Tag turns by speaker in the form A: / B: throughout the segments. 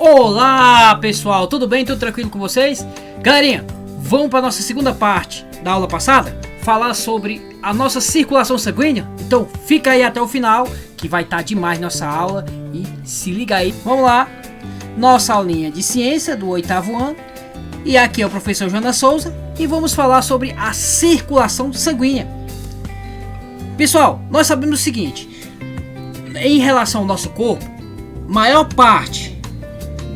A: Olá pessoal, tudo bem? Tudo tranquilo com vocês? Galerinha, vamos para a nossa segunda parte da aula passada, falar sobre a nossa circulação sanguínea. Então fica aí até o final que vai estar demais nossa aula e se liga aí. Vamos lá, nossa aulinha de ciência do 8º ano. E aqui é o professor Jonas Souza e vamos falar sobre a circulação sanguínea. Pessoal, nós sabemos o seguinte, em relação ao nosso corpo, maior parte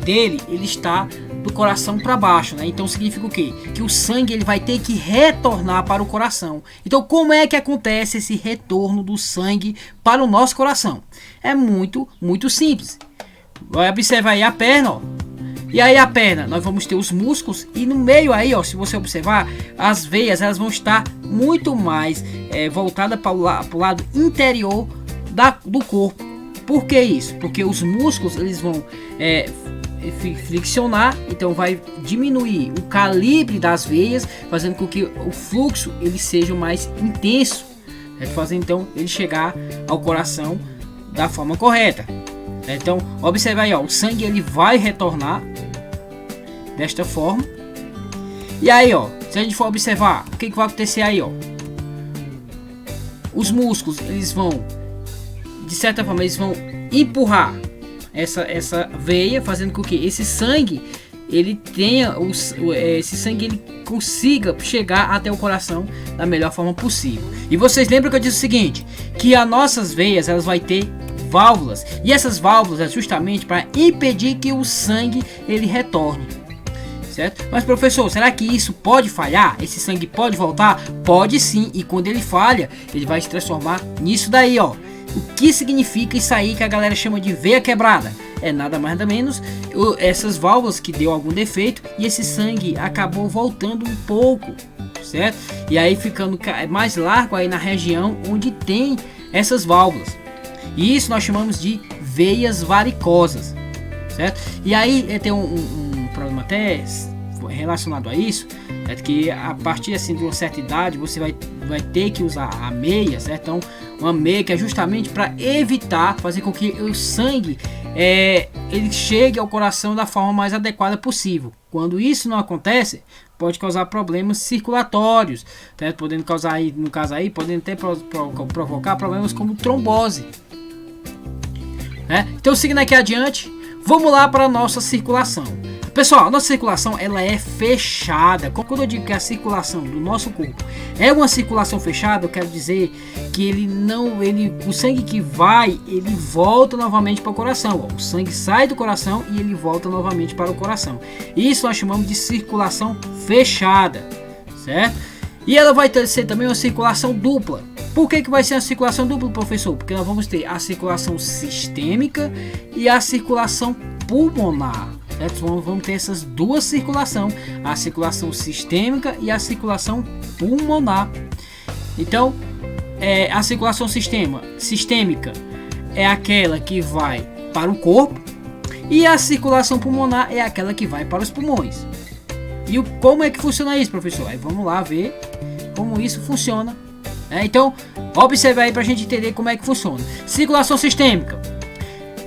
A: dele ele está do coração para baixo, né? Então significa o quê? Que o sangue ele vai ter que retornar para o coração. Então como é que acontece esse retorno do sangue para o nosso coração? É muito simples. Vai observar aí a perna, ó. E aí a perna, nós vamos ter os músculos e no meio aí, ó, se você observar, as veias elas vão estar muito mais voltadas para o lado interior do corpo. Por que isso? Porque os músculos eles vão friccionar, então vai diminuir o calibre das veias, fazendo com que o fluxo ele seja mais intenso, fazendo então ele chegar ao coração da forma correta. Então observa aí, ó, o sangue ele vai retornar desta forma. E aí, ó, se a gente for observar, o que vai acontecer aí, ó? Os músculos eles vão, de certa forma, eles vão empurrar essa veia, fazendo com que esse sangue ele tenha esse sangue ele consiga chegar até o coração da melhor forma possível. E vocês lembram que eu disse o seguinte, que as nossas veias elas vai ter válvulas, e essas válvulas é justamente para impedir que o sangue ele retorne, certo? Mas professor, será que isso pode falhar? Esse sangue pode voltar? Pode sim, e quando ele falha, ele vai se transformar nisso daí, ó. O que significa isso aí que a galera chama de veia quebrada? É nada mais nada menos essas válvulas que deu algum defeito e esse sangue acabou voltando um pouco, certo? E aí ficando mais largo aí na região onde tem essas válvulas. E isso nós chamamos de veias varicosas, certo? E aí tem um problema até relacionado a isso, é que a partir assim de uma certa idade você vai ter que usar a meia, certo? Então uma meia que é justamente para evitar fazer com que o sangue ele chegue ao coração da forma mais adequada possível. Quando isso não acontece, pode causar problemas circulatórios, certo? Podendo causar aí, no caso aí, podendo até provocar problemas como trombose, né? Então seguindo aqui adiante, vamos lá para a nossa circulação. Pessoal, a nossa circulação ela é fechada. Quando eu digo que a circulação do nosso corpo é uma circulação fechada, eu quero dizer que o sangue que vai, ele volta novamente para o coração. Ó. O sangue sai do coração e ele volta novamente para o coração. Isso nós chamamos de circulação fechada, certo? E ela vai ser também uma circulação dupla. Por que vai ser uma circulação dupla, professor? Porque nós vamos ter a circulação sistêmica e a circulação pulmonar. Vamos ter essas duas circulações, a circulação sistêmica e a circulação pulmonar. Então, a circulação sistêmica é aquela que vai para o corpo e a circulação pulmonar é aquela que vai para os pulmões. E como é que funciona isso, professor? Aí vamos lá ver como isso funciona. Então, observe aí para a gente entender como é que funciona. Circulação sistêmica,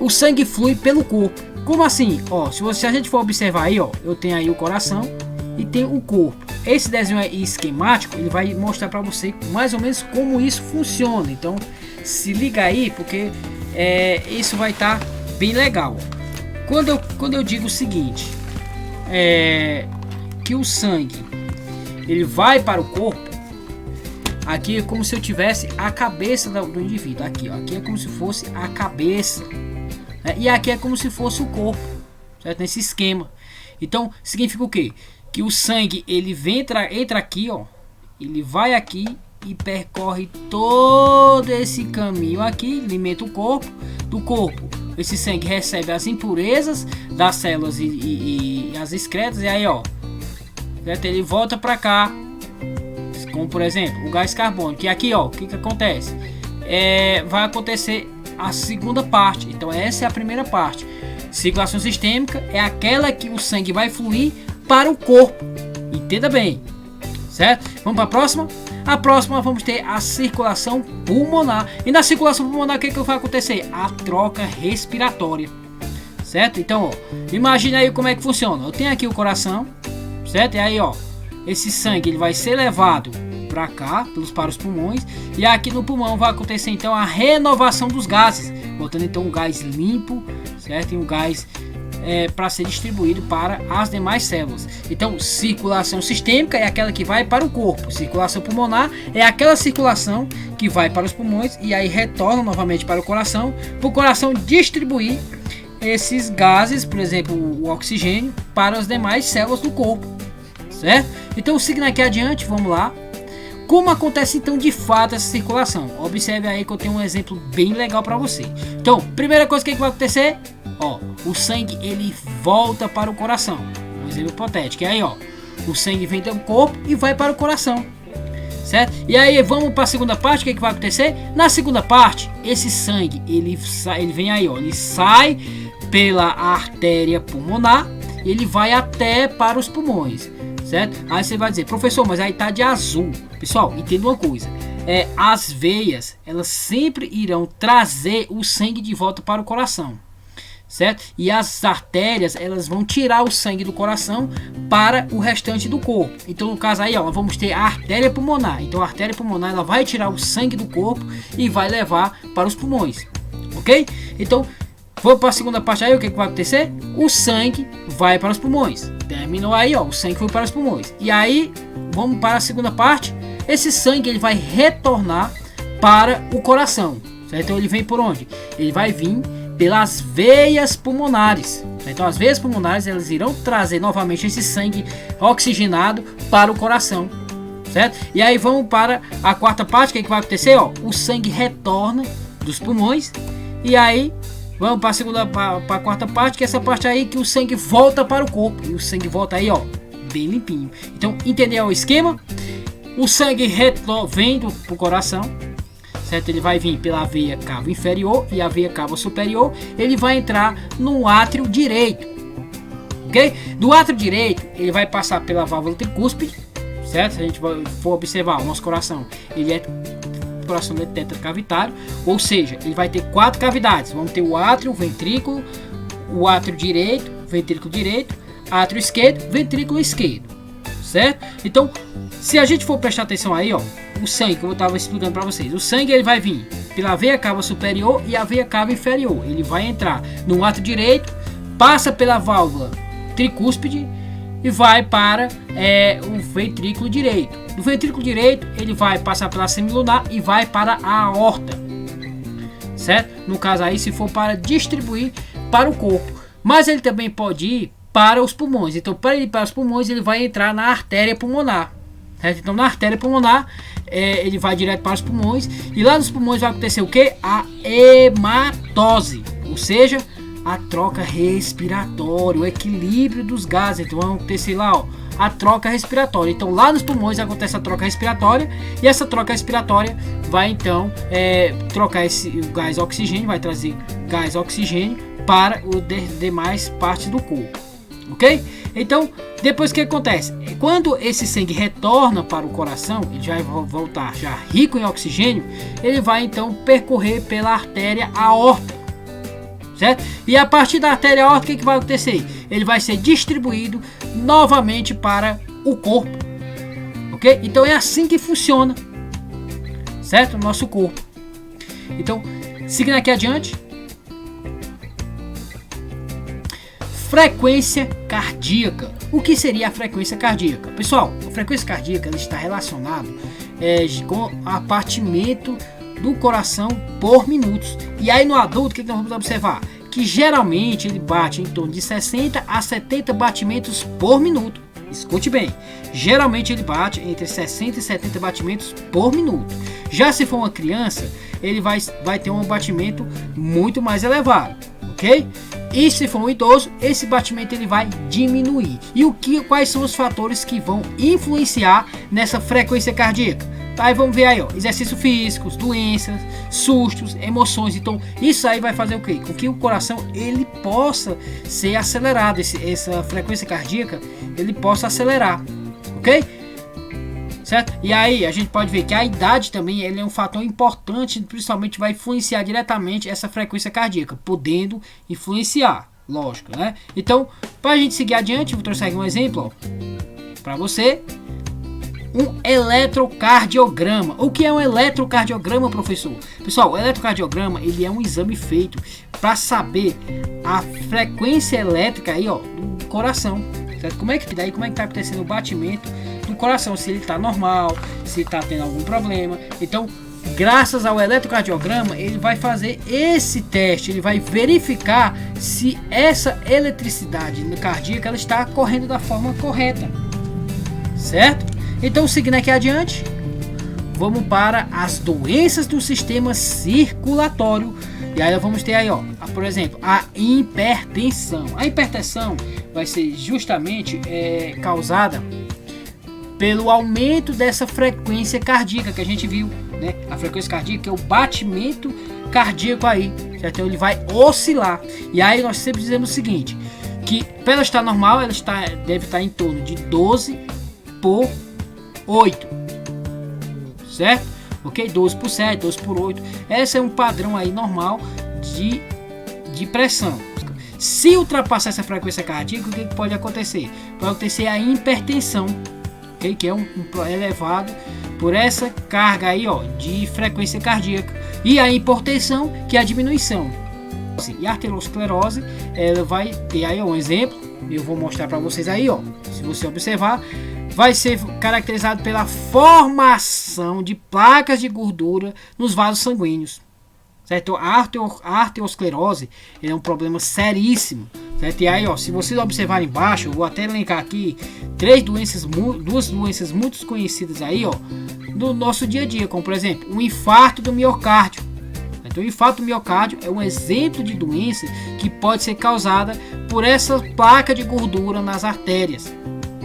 A: o sangue flui pelo corpo. Como assim? Ó, se a gente for observar aí, ó, eu tenho aí o coração e tenho o corpo. Esse desenho aí esquemático, ele vai mostrar para você mais ou menos como isso funciona. Então, se liga aí, porque isso vai estar bem legal. Quando eu digo o seguinte, que o sangue ele vai para o corpo, aqui é como se eu tivesse a cabeça do indivíduo. Aqui, ó, aqui é como se fosse a cabeça. E aqui é como se fosse o corpo, certo? Nesse esquema. Então significa o quê? Que o sangue ele entra aqui, ó, ele vai aqui e percorre todo esse caminho aqui, alimenta o corpo. Do corpo esse sangue recebe as impurezas das células e as excretas, e aí, ó, certo? Ele volta para cá, como por exemplo o gás carbônico. E aqui, ó, o que acontece? Vai acontecer a segunda parte. Então essa é a primeira parte. Circulação sistêmica é aquela que o sangue vai fluir para o corpo. Entenda bem, certo? Vamos para a próxima? A próxima vamos ter a circulação pulmonar. E na circulação pulmonar o que vai acontecer? A troca respiratória, certo? Então, ó, imagina aí como é que funciona. Eu tenho aqui o coração, certo? E aí, ó, esse sangue ele vai ser levado para cá, para os pulmões, e aqui no pulmão vai acontecer então a renovação dos gases, botando então um gás limpo, certo? E um gás para ser distribuído para as demais células. Então, circulação sistêmica é aquela que vai para o corpo, circulação pulmonar é aquela circulação que vai para os pulmões e aí retorna novamente para o coração distribuir esses gases, por exemplo, o oxigênio, para as demais células do corpo, certo? Então, seguindo aqui adiante, vamos lá. Como acontece então de fato essa circulação? Observe aí que eu tenho um exemplo bem legal para você. Então, primeira coisa que vai acontecer, ó, o sangue ele volta para o coração. Um exemplo hipotético. E aí, ó, o sangue vem do corpo e vai para o coração, certo? E aí vamos para a segunda parte. O que vai acontecer? Na segunda parte, esse sangue ele vem aí, ó, ele sai pela artéria pulmonar, ele vai até para os pulmões, certo? Aí você vai dizer, professor, mas aí tá de azul. Pessoal, entenda uma coisa, as veias elas sempre irão trazer o sangue de volta para o coração, certo? E as artérias elas vão tirar o sangue do coração para o restante do corpo. Então no caso aí, ó, vamos ter a artéria pulmonar. Então a artéria pulmonar ela vai tirar o sangue do corpo e vai levar para os pulmões, ok? Então vamos para a segunda parte aí. O que vai acontecer? O sangue vai para os pulmões. Terminou aí, ó, o sangue foi para os pulmões. E aí vamos para a segunda parte. Esse sangue ele vai retornar para o coração, certo? Então ele vem por onde? Ele vai vir pelas veias pulmonares. Então as veias pulmonares elas irão trazer novamente esse sangue oxigenado para o coração, certo? E aí vamos para a quarta parte. O que vai acontecer? Ó, o sangue retorna dos pulmões e aí vamos para a segunda, para a quarta parte, que é essa parte aí que o sangue volta para o corpo e o sangue volta aí, ó, bem limpinho. Então entendeu o esquema? O sangue vem pro coração, certo? Ele vai vir pela veia cava inferior e a veia cava superior. Ele vai entrar no átrio direito, ok? Do átrio direito ele vai passar pela válvula tricúspide, certo? Se a gente for observar o nosso coração, o coração é tetracavitário, ou seja, ele vai ter 4 cavidades. Vamos ter o átrio, o ventrículo, o átrio direito, ventrículo direito, átrio esquerdo, ventrículo esquerdo, certo? Então, se a gente for prestar atenção aí, ó, o sangue que eu estava explicando para vocês, o sangue ele vai vir pela veia cava superior e a veia cava inferior. Ele vai entrar no átrio direito, passa pela válvula tricúspide e vai para o ventrículo direito. Do ventrículo direito ele vai passar pela semilunar e vai para a aorta, certo? No caso aí, se for para distribuir para o corpo, mas ele também pode ir para os pulmões. Então, para ir para os pulmões, ele vai entrar na artéria pulmonar, certo? Então, na artéria pulmonar, ele vai direto para os pulmões e lá nos pulmões vai acontecer o que? A hematose, ou seja, a troca respiratória, o equilíbrio dos gases. Então, vai acontecer lá, ó, a troca respiratória. Então lá nos pulmões acontece a troca respiratória e essa troca respiratória vai então trocar o gás oxigênio, vai trazer gás oxigênio para as demais partes do corpo, ok? Então depois o que acontece? Quando esse sangue retorna para o coração, ele já vai voltar já rico em oxigênio, ele vai então percorrer pela artéria aorta, certo? E a partir da artéria aorta, o que vai acontecer? Ele vai ser distribuído novamente para o corpo, ok? Então é assim que funciona, certo? O nosso corpo. Então, seguindo aqui adiante, frequência cardíaca. O que seria a frequência cardíaca? Pessoal, a frequência cardíaca ela está relacionada com o batimento do coração por minutos. E aí no adulto, o que nós vamos observar? Que geralmente ele bate em torno de 60 a 70 batimentos por minuto. Escute bem, geralmente ele bate entre 60 e 70 batimentos por minuto. Já se for uma criança, ele vai ter um batimento muito mais elevado, ok? E se for um idoso, esse batimento ele vai diminuir. E quais são os fatores que vão influenciar nessa frequência cardíaca? Aí vamos ver aí, ó, exercícios físicos, doenças, sustos, emoções. Então isso aí vai fazer o quê? Com que o coração ele possa ser acelerado, essa frequência cardíaca ele possa acelerar, ok? Certo? E aí a gente pode ver que a idade também ele é um fator importante, principalmente vai influenciar diretamente essa frequência cardíaca, podendo influenciar, lógico, né? Então, para a gente seguir adiante, eu vou trouxe aqui um exemplo para você. Um eletrocardiograma. O que é um eletrocardiograma, professor? Pessoal, o eletrocardiograma ele é um exame feito para saber a frequência elétrica aí, do coração. Certo? Como é que tá acontecendo o batimento do coração? Se ele está normal, se está tendo algum problema. Então, graças ao eletrocardiograma, ele vai fazer esse teste, ele vai verificar se essa eletricidade cardíaca ela está correndo da forma correta. Certo? Então, seguindo aqui adiante, vamos para as doenças do sistema circulatório. E aí vamos ter aí, por exemplo, a hipertensão. A hipertensão vai ser justamente causada pelo aumento dessa frequência cardíaca que a gente viu, né? A frequência cardíaca é o batimento cardíaco aí, certo? Então ele vai oscilar. E aí nós sempre dizemos o seguinte, que para ela estar normal, deve estar em torno de 12 por 8, certo? Ok? 12 por 7, 12 por 8. Esse é um padrão aí normal de pressão. Se ultrapassar essa frequência cardíaca, o que pode acontecer? Pode acontecer a hipertensão, okay? Que é um elevado por essa carga aí, de frequência cardíaca. E a hipertensão, que é a diminuição. E a arteriosclerose, ela vai ter aí um exemplo. Eu vou mostrar para vocês aí, se você observar, vai ser caracterizado pela formação de placas de gordura nos vasos sanguíneos. Certo? A arteriosclerose é um problema seríssimo. Certo? E aí, se vocês observarem embaixo, eu vou até elencar aqui duas doenças muito conhecidas aí, no nosso dia a dia, como por exemplo, o infarto do miocárdio. Então, o infarto do miocárdio é um exemplo de doença que pode ser causada por essa placa de gordura nas artérias.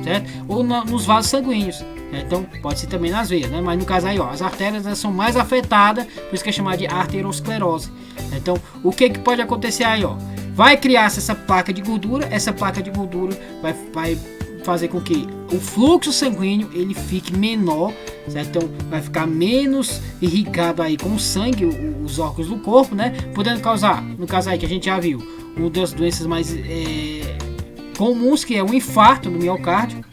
A: Certo? Ou nos vasos sanguíneos. Então pode ser também nas veias, né? Mas no caso aí, as artérias são mais afetadas, por isso que é chamada de arteriosclerose. Então o que pode acontecer aí, vai criar essa placa de gordura. Essa placa de gordura vai fazer com que o fluxo sanguíneo ele fique menor, certo? Então vai ficar menos irrigado aí com o sangue, os órgãos do corpo, né? Podendo causar, no caso aí que a gente já viu, uma das doenças mais comuns, que é o infarto do miocárdio,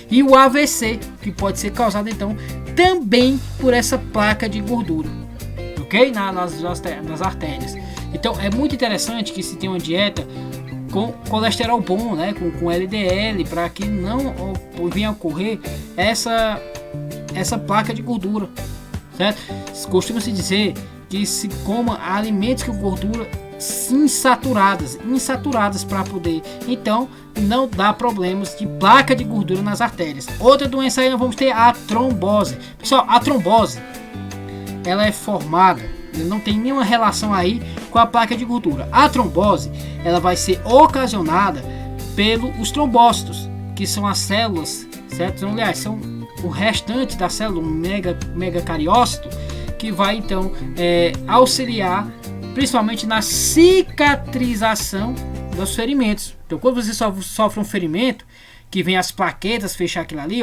A: e o AVC, que pode ser causado então também por essa placa de gordura, ok? Nas artérias. Então é muito interessante que se tenha uma dieta com colesterol bom, né? Com LDL, para que não venha a ocorrer essa placa de gordura, certo? Costuma-se dizer que se coma alimentos com gordura insaturadas para poder então não dar problemas de placa de gordura nas artérias. Outra doença aí nós vamos ter a trombose. Pessoal, a trombose ela é formada, não tem nenhuma relação aí com a placa de gordura. A trombose ela vai ser ocasionada pelos trombócitos, que são as células, certo? Então, aliás, são o restante da célula, megacariócito, que vai então auxiliar principalmente na cicatrização dos ferimentos. Então, quando você sofre um ferimento, que vem as plaquetas fechar aquilo ali,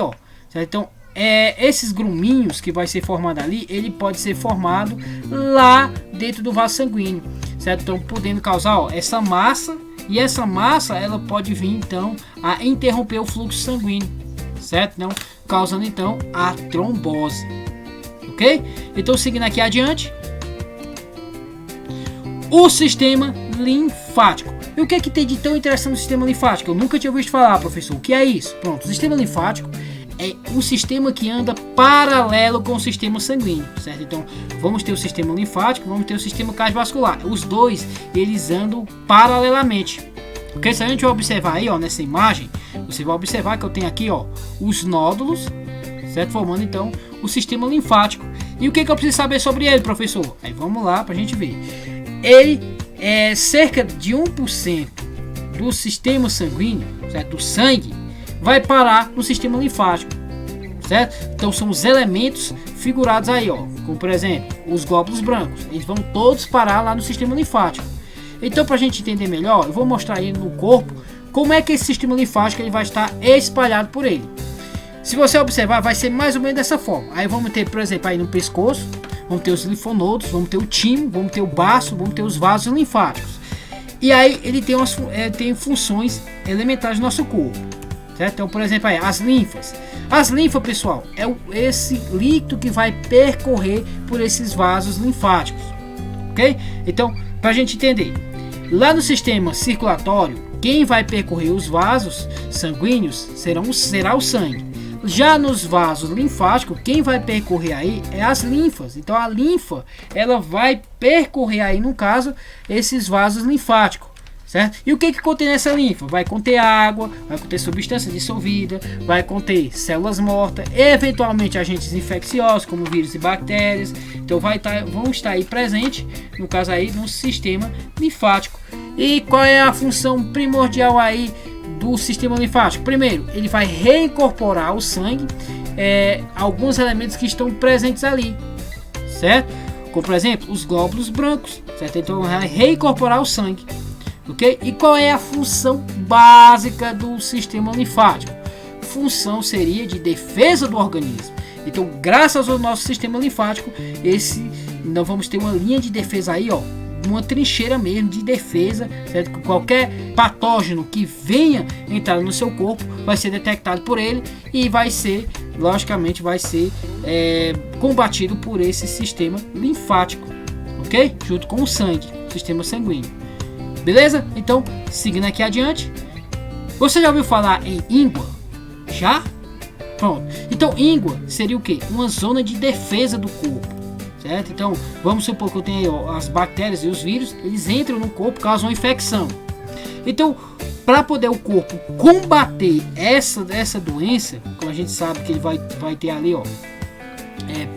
A: certo? Então, esses gruminhos que vai ser formado ali, ele pode ser formado lá dentro do vaso sanguíneo, certo? Então, podendo causar essa massa, e essa massa ela pode vir então a interromper o fluxo sanguíneo, certo? Então, causando então a trombose, ok? Então, seguindo aqui adiante, o sistema linfático. E o que é que tem de tão interessante no sistema linfático? Eu nunca tinha ouvido falar, professor. O que é isso? Pronto, o sistema linfático é um sistema que anda paralelo com o sistema sanguíneo, certo? Então, vamos ter o sistema linfático, vamos ter o sistema cardiovascular. Os dois, eles andam paralelamente. Ok? Se a gente observar aí, nessa imagem, você vai observar que eu tenho aqui, os nódulos, certo? Formando, então, o sistema linfático. E o que eu preciso saber sobre ele, professor? Aí, vamos lá para a gente ver. Ele é cerca de 1% do sistema sanguíneo, certo? Do sangue, vai parar no sistema linfático, certo? Então são os elementos figurados aí, como por exemplo, os glóbulos brancos, eles vão todos parar lá no sistema linfático. Então, para a gente entender melhor, eu vou mostrar aí no corpo como é que esse sistema linfático ele vai estar espalhado por ele. Se você observar, vai ser mais ou menos dessa forma. Aí vamos ter, por exemplo, aí no pescoço, vamos ter os linfonodos, vamos ter o timo, vamos ter o baço, vamos ter os vasos linfáticos. E aí ele tem funções elementares no nosso corpo, certo? Então, por exemplo, aí, as linfas. As linfas, pessoal, é esse líquido que vai percorrer por esses vasos linfáticos, ok? Então, para a gente entender, lá no sistema circulatório, quem vai percorrer os vasos sanguíneos será o sangue. Já nos vasos linfáticos, quem vai percorrer aí é as linfas. Então a linfa, ela vai percorrer aí, no caso, esses vasos linfáticos, certo? E o que contém essa linfa? Vai conter água, vai conter substância dissolvida, vai conter células mortas, eventualmente agentes infecciosos como vírus e bactérias. Então vão estar aí presentes, no caso aí, no sistema linfático. E qual é a função primordial aí do sistema linfático? Primeiro, ele vai reincorporar ao sangue alguns elementos que estão presentes ali, certo? Como por exemplo, os glóbulos brancos, certo? Então vai reincorporar o sangue, ok? E qual é a função básica do sistema linfático? Função seria de defesa do organismo. Então, graças ao nosso sistema linfático, nós vamos ter uma linha de defesa aí, ó, uma trincheira mesmo de defesa, certo? Qualquer patógeno que venha entrar no seu corpo vai ser detectado por ele e vai ser, logicamente, combatido por esse sistema linfático, ok? Junto com o sangue, sistema sanguíneo. Beleza? Então, seguindo aqui adiante, você já ouviu falar em íngua? Já? Pronto. Então, íngua seria o quê? Uma zona de defesa do corpo. Certo? Então, vamos supor que eu tenho as bactérias e os vírus, eles entram no corpo, causam uma infecção. Então, para poder o corpo combater essa doença, como a gente sabe que ele vai ter ali, ó,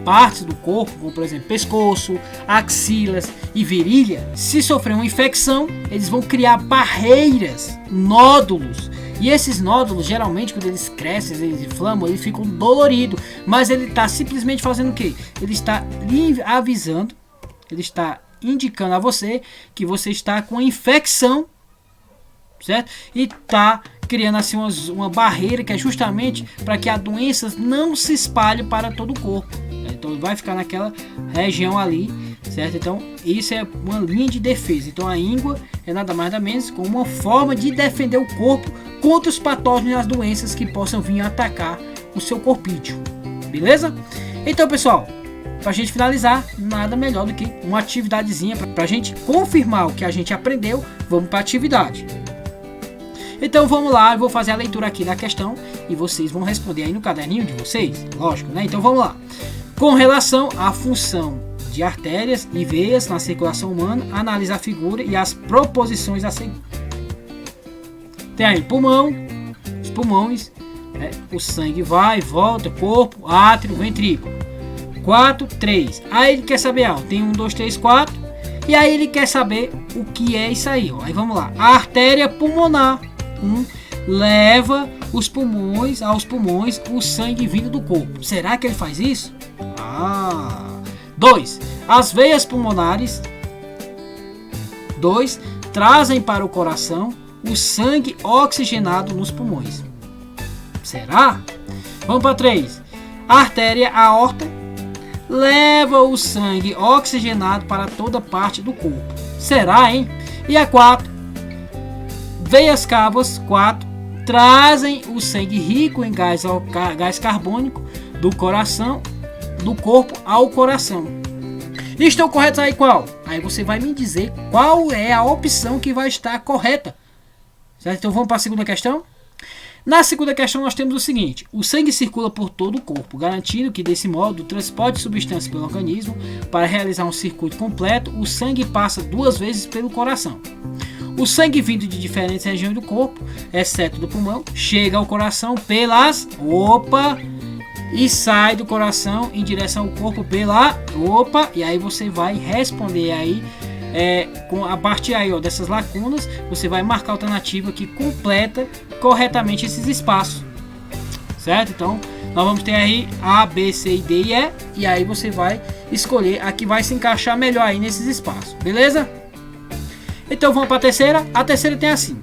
A: partes do corpo, como por exemplo pescoço, axilas e virilha, se sofrer uma infecção, eles vão criar barreiras, nódulos. E esses nódulos, geralmente, quando eles crescem, eles inflamam, eles ficam doloridos. Mas ele está simplesmente fazendo o quê? Ele está lhe avisando, ele está indicando a você que você está com infecção, certo? E está criando assim uma barreira que é justamente para que a doença não se espalhe para todo o corpo. Então ele vai ficar naquela região ali, certo? Então isso é uma linha de defesa. Então a íngua é nada mais nada menos como uma forma de defender o corpo contra os patógenos e as doenças que possam vir atacar o seu corpício. Beleza? Então, pessoal, para a gente finalizar, nada melhor do que uma atividadezinha para a gente confirmar o que a gente aprendeu. Vamos para a atividade. Então vamos lá, eu vou fazer a leitura aqui da questão e vocês vão responder aí no caderninho de vocês, lógico, né? Então vamos lá. Com relação à função de artérias e veias na circulação humana, analise a figura e as proposições a seguir. Tem aí pulmão, os pulmões, o sangue vai, volta, corpo, átrio, ventrículo. 4, 3. Aí ele quer saber, ó, tem 1, 2, 3, 4. E aí ele quer saber o que é isso aí, ó. Aí vamos lá. A artéria pulmonar leva aos pulmões o sangue vindo do corpo. Será que ele faz isso? 2. As veias pulmonares 2 trazem para o coração o sangue oxigenado nos pulmões. Será? Vamos para 3. A artéria aorta leva o sangue oxigenado para toda parte do corpo. Será, hein? E a 4. Veias cavas 4 trazem o sangue rico em gás carbônico do corpo ao coração. Estão corretos aí qual? Aí você vai me dizer qual é a opção que vai estar correta. Certo? Então vamos para a segunda questão. Na segunda questão nós temos o seguinte: o sangue circula por todo o corpo, garantindo que desse modo o transporte de substâncias pelo organismo. Para realizar um circuito completo, o sangue passa 2 vezes pelo coração. O sangue vindo de diferentes regiões do corpo, exceto do pulmão, chega ao coração pelas e sai do coração em direção ao corpo pela e aí você vai responder aí a partir aí, ó, dessas lacunas, você vai marcar a alternativa que completa corretamente esses espaços, certo? Então nós vamos ter aí A, B, C, D e E, e aí você vai escolher a que vai se encaixar melhor aí nesses espaços, beleza? Então vamos para a terceira. A terceira tem assim: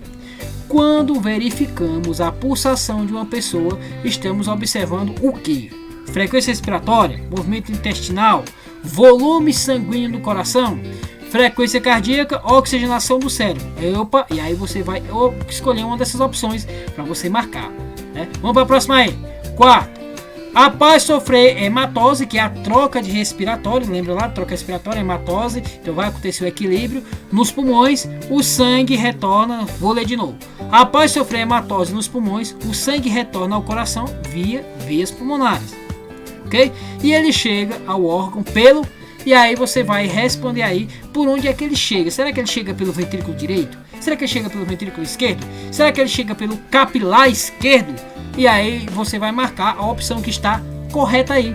A: quando verificamos a pulsação de uma pessoa, estamos observando o que? Frequência respiratória, movimento intestinal, volume sanguíneo do coração, frequência cardíaca, oxigenação do cérebro. Opa, e aí você vai escolher uma dessas opções para você marcar, né? Vamos para a próxima aí. Quarto, após sofrer hematose, que é a troca de respiratório, lembra lá, troca respiratória, hematose, então vai acontecer o equilíbrio nos pulmões, o sangue retorna, vou ler de novo. Após sofrer hematose nos pulmões, o sangue retorna ao coração via veias pulmonares, ok? E ele chega ao órgão pelo, e aí você vai responder aí por onde é que ele chega. Será que ele chega pelo ventrículo direito? Será que ele chega pelo ventrículo esquerdo? Será que ele chega pelo capilar esquerdo? E aí você vai marcar a opção que está correta aí.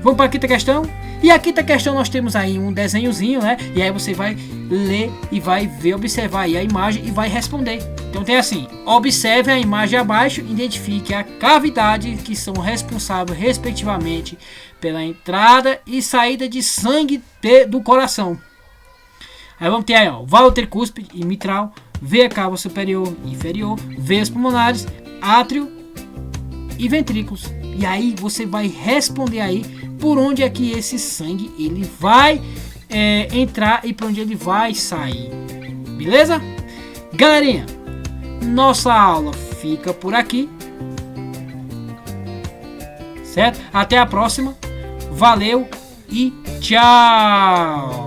A: Vamos para a quinta questão. E a quinta questão nós temos aí um desenhozinho, né? E aí você vai ler e vai ver, observar aí a imagem e vai responder. Então tem assim: observe a imagem abaixo, identifique a cavidade que são responsáveis respectivamente pela entrada e saída de sangue do coração. Aí vamos ter aí, ó, válvula tricúspide e mitral, veia cava superior e inferior, veias pulmonares, átrio e ventrículos. E aí você vai responder aí por onde é que esse sangue ele vai entrar e por onde ele vai sair. Beleza? Galerinha, nossa aula fica por aqui. Certo? Até a próxima. Valeu e tchau!